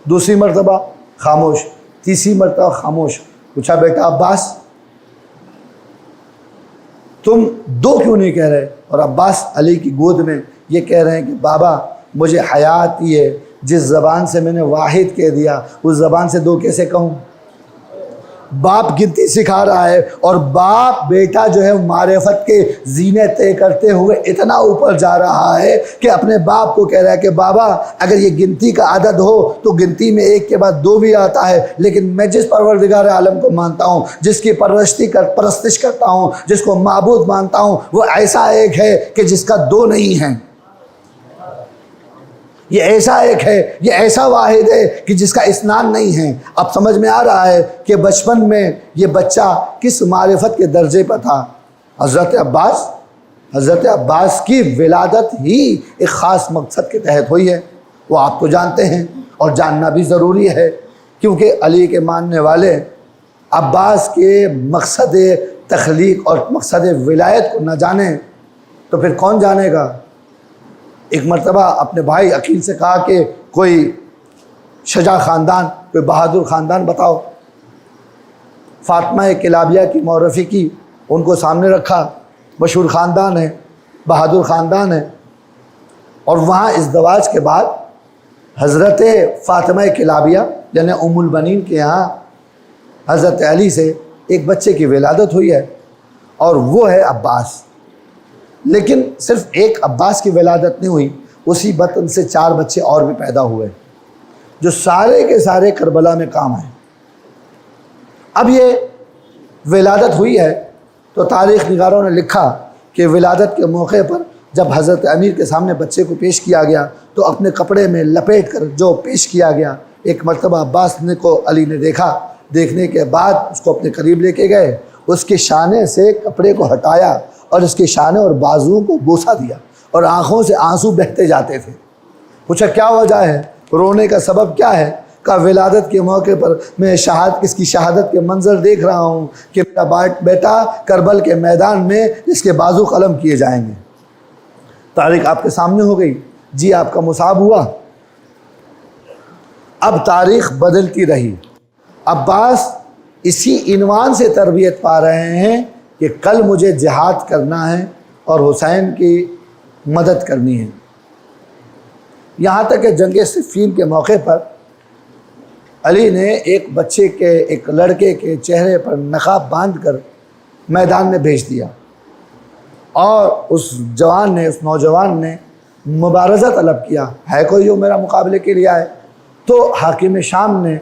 A: دوسری مرتبہ خاموش، تیسری مرتبہ خاموش۔ پوچھا بیٹا عباس تم دو کیوں نہیں کہہ رہے؟ اور عباس علی کی گود میں یہ کہہ رہے ہیں کہ بابا مجھے حیا آتی ہے، جس زبان سے میں نے واحد کہہ دیا اس زبان سے دو کیسے کہوں؟ باپ گنتی سکھا رہا ہے اور باپ بیٹا جو ہے معرفت کے زینے طے کرتے ہوئے اتنا اوپر جا رہا ہے کہ اپنے باپ کو کہہ رہا ہے کہ بابا اگر یہ گنتی کا عدد ہو تو گنتی میں 1 کے بعد 2 بھی آتا ہے، لیکن میں جس پروردگار عالم کو مانتا ہوں، جس کی پرستش کرتا ہوں، جس کو معبود مانتا ہوں، وہ ایسا ایک ہے کہ جس کا 2 نہیں ہے، یہ ایسا ایک ہے، یہ ایسا واحد ہے کہ جس کا اثنان نہیں ہے۔ اب سمجھ میں آ رہا ہے کہ بچپن میں یہ بچہ کس معرفت کے درجے پر تھا۔ حضرت عباس کی ولادت ہی ایک خاص مقصد کے تحت ہوئی ہے، وہ آپ تو جانتے ہیں اور جاننا بھی ضروری ہے، کیونکہ علی کے ماننے والے عباس کے مقصد تخلیق اور مقصد ولایت کو نہ جانیں تو پھر کون جانے گا؟ ایک مرتبہ اپنے بھائی عقیل سے کہا کہ کوئی شجاع خاندان، کوئی بہادر خاندان بتاؤ۔ فاطمہ کلابیہ کی معرفی کی، ان کو سامنے رکھا، مشہور خاندان ہے، بہادر خاندان ہے، اور وہاں ازدواج کے بعد حضرت فاطمہ کلابیہ یعنی ام البنین کے یہاں حضرت علی سے ایک بچے کی ولادت ہوئی ہے، اور وہ ہے عباس۔ لیکن صرف ایک عباس کی ولادت نہیں ہوئی، اسی بطن سے 4 بچے اور بھی پیدا ہوئے جو سارے کے سارے کربلا میں کام آئے۔ اب یہ ولادت ہوئی ہے تو تاریخ نگاروں نے لکھا کہ ولادت کے موقع پر جب حضرت امیر کے سامنے بچے کو پیش کیا گیا تو اپنے کپڑے میں لپیٹ کر جو پیش کیا گیا، ایک مرتبہ عباس نے کو علی نے دیکھا، دیکھنے کے بعد اس کو اپنے قریب لے کے گئے، اس کے شانے سے کپڑے کو ہٹایا اور اس کے شانے اور بازوؤں کو بوسہ دیا اور آنکھوں سے آنسو بہتے جاتے تھے۔ پوچھا کیا وجہ ہے، رونے کا سبب کیا ہے؟ کہا ولادت کے موقع پر میں اس کی شہادت کے منظر دیکھ رہا ہوں کہ میرا بیٹا کربل کے میدان میں اس کے بازو قلم کیے جائیں گے۔ تاریخ آپ کے سامنے ہو گئی، جی آپ کا مصاب ہوا۔ اب تاریخ بدلتی رہی، عباس اسی عنوان سے تربیت پا رہے ہیں کہ کل مجھے جہاد کرنا ہے اور حسین کی مدد کرنی ہے۔ یہاں تک کہ جنگ صفین کے موقع پر علی نے ایک لڑکے کے چہرے پر نقاب باندھ کر میدان میں بھیج دیا، اور اس نوجوان نے مبارزہ طلب کیا، ہے کوئی جو میرا مقابلے کے لیے آئے؟ تو حاکم شام نے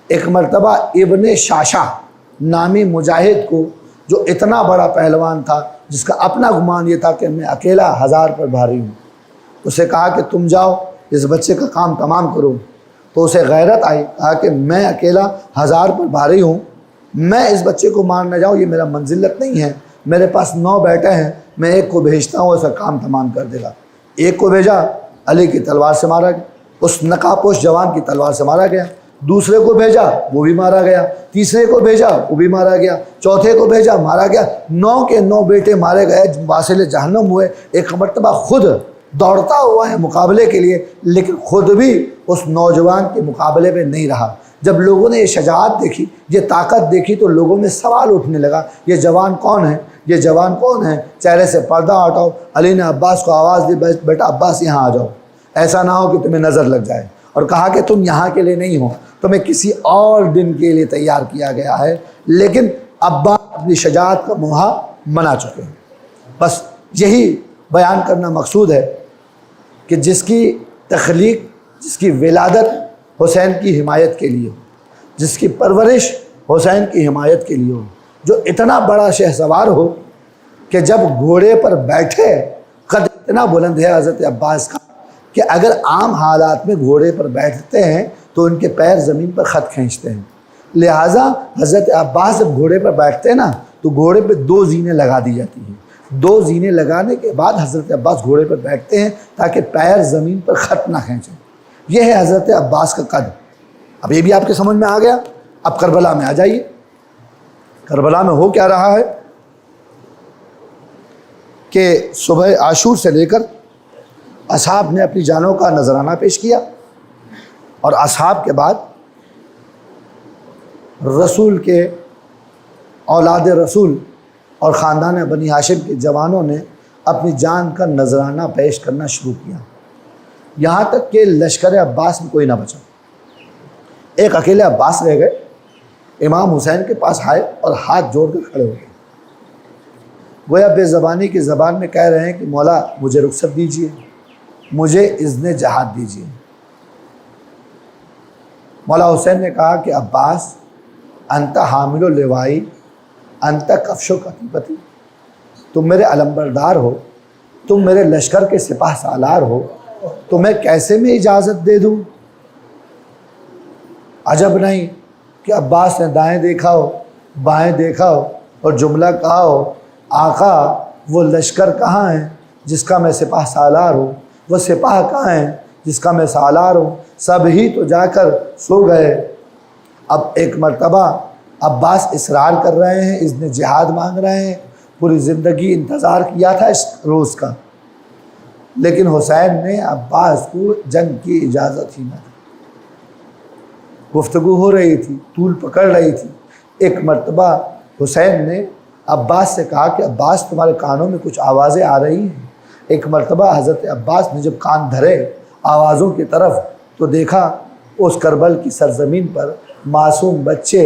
A: ایک مرتبہ ابن شاشا نامی مجاہد کو، جو اتنا بڑا پہلوان تھا جس کا اپنا گمان یہ تھا کہ میں اکیلا 1000 پر بھاری ہوں، اسے کہا کہ تم جاؤ اس بچے کا کام تمام کرو۔ تو اسے غیرت آئی، کہا کہ میں اکیلا 1000 پر بھاری ہوں، میں اس بچے کو مار نہ جاؤں، یہ میرا منزلت نہیں ہے، میرے پاس 9 بیٹے ہیں، میں ایک کو بھیجتا ہوں، اسے کام تمام کر دے گا۔ ایک کو بھیجا، علی کی تلوار سے مارا گیا، اس نقاب پوش جوان کی تلوار سے مارا گیا۔ دوسرے کو بھیجا، وہ بھی مارا گیا۔ تیسرے کو بھیجا، وہ بھی مارا گیا۔ چوتھے کو بھیجا، مارا گیا۔ 9 کے 9 بیٹے مارے گئے، واصل جہنم ہوئے۔ ایک مرتبہ خود دوڑتا ہوا ہے مقابلے کے لیے، لیکن خود بھی اس نوجوان کے مقابلے میں نہیں رہا۔ جب لوگوں نے یہ شجاعت دیکھی، یہ طاقت دیکھی، تو لوگوں میں سوال اٹھنے لگا، یہ جوان کون ہے؟ یہ جوان کون ہے؟ چہرے سے پردہ ہٹاؤ۔ علی نے عباس کو آواز دی، بیٹا عباس یہاں آ جاؤ، ایسا نہ ہو کہ تمہیں نظر لگ جائے، اور کہا کہ تم یہاں کے لیے نہیں ہو، تمہیں کسی اور دن کے لیے تیار کیا گیا ہے۔ لیکن عباس اپنی شجاعت کا موہا منا چکے ہیں۔ بس یہی بیان کرنا مقصود ہے کہ جس کی تخلیق، جس کی ولادت حسین کی حمایت کے لیے ہو، جس کی پرورش حسین کی حمایت کے لیے ہو، جو اتنا بڑا شہسوار ہو کہ جب گھوڑے پر بیٹھے، قد اتنا بلند ہے حضرت عباس کا کہ اگر عام حالات میں گھوڑے پر بیٹھتے ہیں تو ان کے پیر زمین پر خط کھینچتے ہیں، لہٰذا حضرت عباس جب گھوڑے پر بیٹھتے ہیں نا تو گھوڑے پہ 2 زینے لگا دی جاتی ہیں۔ 2 زینے لگانے کے بعد حضرت عباس گھوڑے پر بیٹھتے ہیں تاکہ پیر زمین پر خط نہ کھینچیں۔ یہ ہے حضرت عباس کا قد۔ اب یہ بھی آپ کے سمجھ میں آ گیا۔ اب کربلا میں آ جائیے، کربلا میں ہو کیا رہا ہے کہ صبح عاشور سے لے کر اصحاب نے اپنی جانوں کا نذرانہ پیش کیا، اور اصحاب کے بعد رسول کے اولاد رسول اور خاندان بنی ہاشم کے جوانوں نے اپنی جان کا نذرانہ پیش کرنا شروع کیا، یہاں تک کہ لشکر عباس میں کوئی نہ بچا، ایک اکیلے عباس رہ گئے۔ امام حسین کے پاس آئے اور ہاتھ جوڑ کر کھڑے ہو گئے، گویا بے زبانی کی زبان میں کہہ رہے ہیں کہ مولا مجھے رخصت دیجیے، مجھے اذن جہاد دیجیے۔ مولا حسین نے کہا کہ عباس انت حامل اللوائی انت کفش و کتیبتی، تم میرے علمبردار ہو، تم میرے لشکر کے سپاہ سالار ہو، تمہیں کیسے میں اجازت دے دوں؟ عجب نہیں کہ عباس نے دائیں دیکھا ہو بائیں دیکھا ہو اور جملہ کہا ہو، آقا وہ لشکر کہاں ہے جس کا میں سپاہ سالار ہوں، وہ سپاہ کہاں ہیں جس کا میں سالار ہوں، سب ہی تو جا کر سو گئے۔ اب ایک مرتبہ عباس اصرار کر رہے ہیں، اذن جہاد مانگ رہے ہیں، پوری زندگی انتظار کیا تھا اس روز کا، لیکن حسین نے عباس کو جنگ کی اجازت ہی نہ دی۔ گفتگو ہو رہی تھی، طول پکڑ رہی تھی، ایک مرتبہ حسین نے عباس سے کہا کہ عباس تمہارے کانوں میں کچھ آوازیں آ رہی ہیں۔ ایک مرتبہ حضرت عباس نے جب کان دھرے آوازوں کی طرف تو دیکھا اس کربل کی سرزمین پر معصوم بچے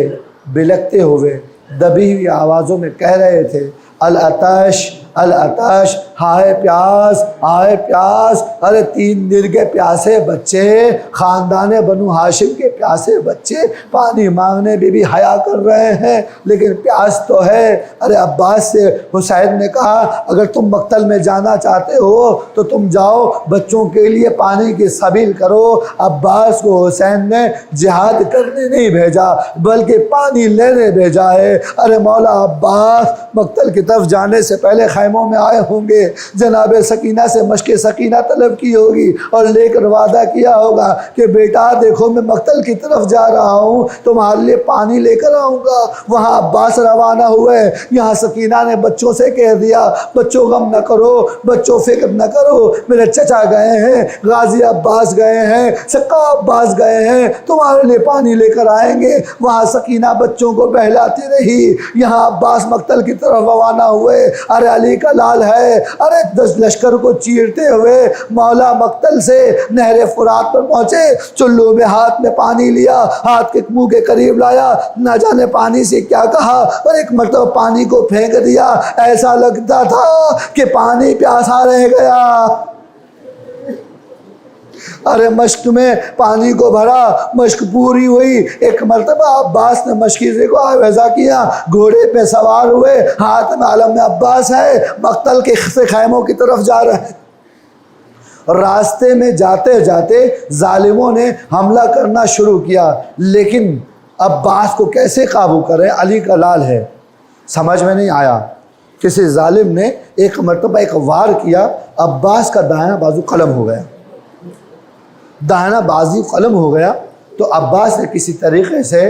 A: بلکتے ہوئے دبی ہوئی آوازوں میں کہہ رہے تھے، العطش العطش، ہائے پیاس ہائے پیاس۔ ارے 3 دن کے پیاسے بچے، خاندان بنو ہاشم کے پیاسے بچے پانی مانگنے بھی حیا کر رہے ہیں، لیکن پیاس تو ہے۔ ارے عباس سے حسین نے کہا اگر تم مقتل میں جانا چاہتے ہو تو تم جاؤ بچوں کے لیے پانی کی سبیل کرو۔ عباس کو حسین نے جہاد کرنے نہیں بھیجا بلکہ پانی لینے بھیجا ہے۔ ارے مولا عباس مقتل کی طرف جانے سے پہلے خیموں میں آئے ہوں گے، جناب سکینہ سے مشق سکینہ طلب کی ہوگی اور لے کر وعدہ کیا ہوگا کہ بیٹا دیکھو میں مقتل کی طرف جا رہا ہوں، تمہارے لیے پانی لے کر آؤں گا۔ وہاں عباس روانہ ہوئے، یہاں سکینہ نے بچوں سے کہہ دیا بچوں غم نہ کرو، بچوں فکر نہ کرو، میرے چچا گئے ہیں، غازی عباس گئے ہیں، سقا عباس گئے ہیں، تمہارے لیے پانی لے کر آئیں گے۔ وہاں سکینہ بچوں کو بہلاتی رہی، یہاں عباس مقتل کی طرف روانہ ہوئے۔ ارے علی کا لال ہے، ارے 10 لشکر کو چیرتے ہوئے مولا مقتل سے نہر فرات پر پہنچے، چلو میں ہاتھ میں پانی لیا، ہاتھ کے منہ کے قریب لایا، نہ جانے پانی سے کیا کہا، اور ایک مرتبہ پانی کو پھینک دیا، ایسا لگتا تھا کہ پانی پیاسا رہ گیا۔ ارے مشق میں پانی کو بھرا، مشق پوری ہوئی، ایک مرتبہ عباس نے مشکیزے کو آویزہ کیا، گھوڑے پہ سوار ہوئے، ہاتھ میں علم عباس ہے، مقتل کے خیموں کی طرف جا رہے ہیں۔ راستے میں جاتے جاتے ظالموں نے حملہ کرنا شروع کیا، لیکن عباس کو کیسے قابو کریں، علی کا لال ہے، سمجھ میں نہیں آیا۔ کسی ظالم نے ایک مرتبہ ایک وار کیا، عباس کا دائیں بازو قلم ہو گیا، دائنا بازو قلم ہو گیا، تو عباس نے کسی طریقے سے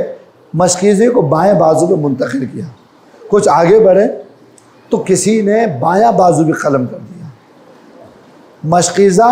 A: مشکیزے کو بائیں بازو پہ منتقل کیا۔ کچھ آگے بڑھے تو کسی نے بایاں بازو بھی قلم کر دیا۔ مشکیزہ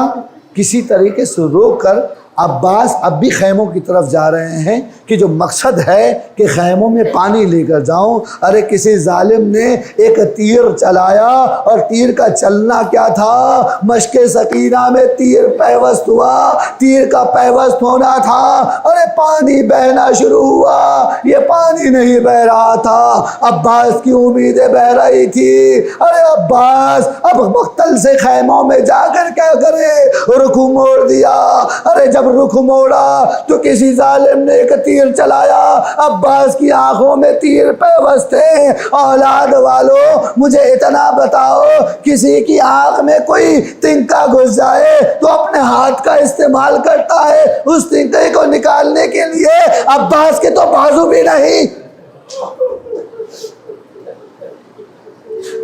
A: کسی طریقے سے روک کر عباس اب بھی خیموں کی طرف جا رہے ہیں کہ جو مقصد ہے کہ خیموں میں پانی لے کر جاؤں۔ ارے کسی ظالم نے ایک تیر چلایا، اور تیر کا چلنا کیا تھا، مشق سکینہ میں تیر پیوست ہوا، تیر کا پیوست ہونا تھا، ارے پانی بہنا شروع ہوا، یہ پانی نہیں بہ رہا تھا، عباس کی امیدیں بہ رہی تھی۔ ارے عباس اب مقتل سے خیموں میں جا کر کیا کرے، رخ موڑ دیا۔ ارے جب رخ موڑا تو کسی ظالم نے ایک تیر چلایا، عباس کی آنکھوں میں تیر پیوست تھے۔ اولاد والو مجھے اتنا بتاؤ، کسی کی آنکھ میں کوئی تنکا گھس جائے تو اپنے ہاتھ کا استعمال کرتا ہے اس تنکے کو نکالنے کے لیے، عباس کے تو بازو بھی نہیں،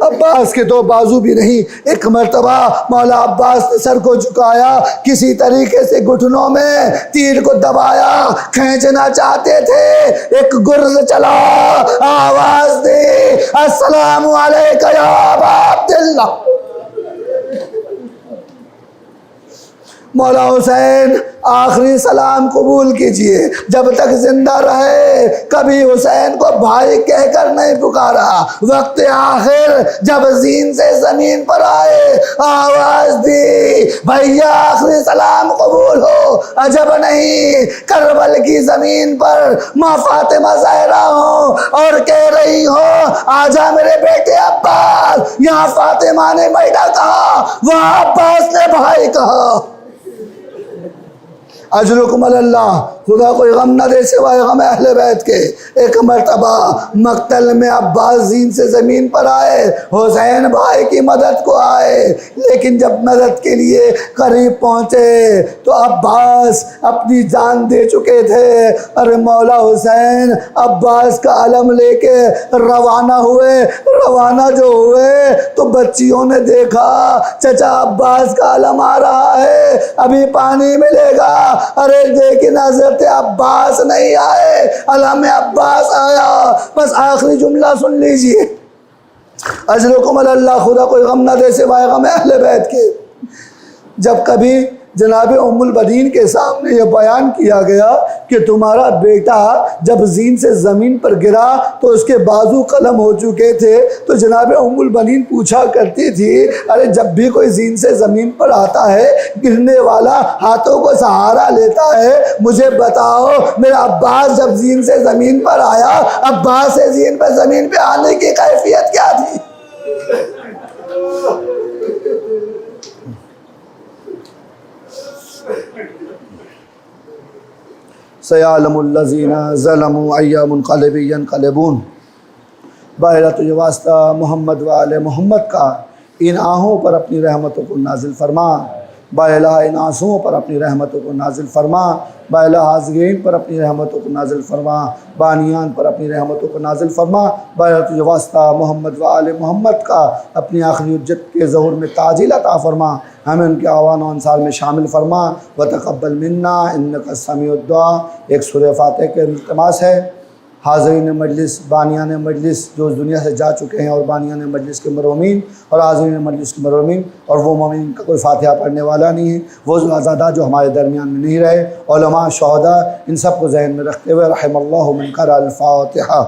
A: عباس کے تو بازو بھی نہیں۔ ایک مرتبہ مولا عباس نے سر کو جھکایا، کسی طریقے سے گھٹنوں میں تیر کو دبایا، کھینچنا چاہتے تھے، ایک گرز چلا، آواز دی، السلام علیکم یا ابا عبداللہ۔ مولا حسین آخری سلام قبول کیجئے، جب تک زندہ رہے کبھی حسین کو بھائی کہہ کر نہیں پکارا، وقت آخر جب زین سے زمین پر آئے آواز دی، بھیا آخری سلام قبول ہو۔ عجب نہیں کربل کی زمین پر ماں فاطمہ زہرا ہوں اور کہہ رہی ہو آجا میرے بیٹے عباس، یہاں فاطمہ نے بیٹا کہا، وہاں عباس نے بھائی کہا۔ اجرکم اللہ، خدا کوئی غم نہ دے سوائے غم اہل بیت کے۔ ایک مرتبہ مقتل میں عباس زین سے زمین پر آئے، حسین بھائی کی مدد کو آئے، لیکن جب مدد کے لیے قریب پہنچے تو عباس اپنی جان دے چکے تھے۔ ارے مولا حسین عباس کا علم لے کے روانہ ہوئے۔ روانہ جو ہوئے تو بچیوں نے دیکھا چچا عباس کا علم آ رہا ہے، ابھی پانی ملے گا۔ ارے لیکن حضرت عباس نہیں آئے، علم عباس آیا۔ بس آخری جملہ سن لیجئے، اجرکم اللہ، خدا کوئی غم نہ دے سوائے غم اہل بیت کے۔ جب کبھی جناب ام البنین کے سامنے یہ بیان کیا گیا کہ تمہارا بیٹا جب زین سے زمین پر گرا تو اس کے بازو قلم ہو چکے تھے، تو جناب ام البنین پوچھا کرتی تھی، ارے جب بھی کوئی زین سے زمین پر آتا ہے گرنے والا ہاتھوں کو سہارا لیتا ہے، مجھے بتاؤ میرا عباس جب زین سے زمین پر آیا، عباس سے زین پر زمین پہ آنے کی کیفیت کیا تھی؟ سیعلم الذین ظلموا ای منقلب ینقلبون۔ باہرہ تجھے واسطہ محمد و آل محمد کا، ان آہوں پر اپنی رحمتوں کو نازل فرما، با الہ ان آنسوؤں پر اپنی رحمتوں کو نازل فرما، با الہ حاضرین پر اپنی رحمتوں کو نازل فرما، بانیان پر اپنی رحمتوں کو نازل فرما۔ باہرہ تجھے واسطہ محمد و آل محمد کا، اپنی آخری حجت کے ظہور میں تعجیل عطا فرما، ہمیں ان کے اعوان و انصار میں شامل فرما۔ وتقبل منا انک السمیع الدعاء، ایک سورہ فاتحہ کے التماس ہے۔ حاضرین مجلس، بانیان مجلس جو اس دنیا سے جا چکے ہیں، اور بانیان مجلس کے مرحومین اور حاضرین مجلس کے مرحومین، اور وہ مومن کا کوئی فاتحہ پڑھنے والا نہیں ہے، وہ عزادہ جو ہمارے درمیان میں نہیں رہے، علماء، شہداء، ان سب کو ذہن میں رکھتے ہوئے رحم اللہ من قرأ الفاتحہ۔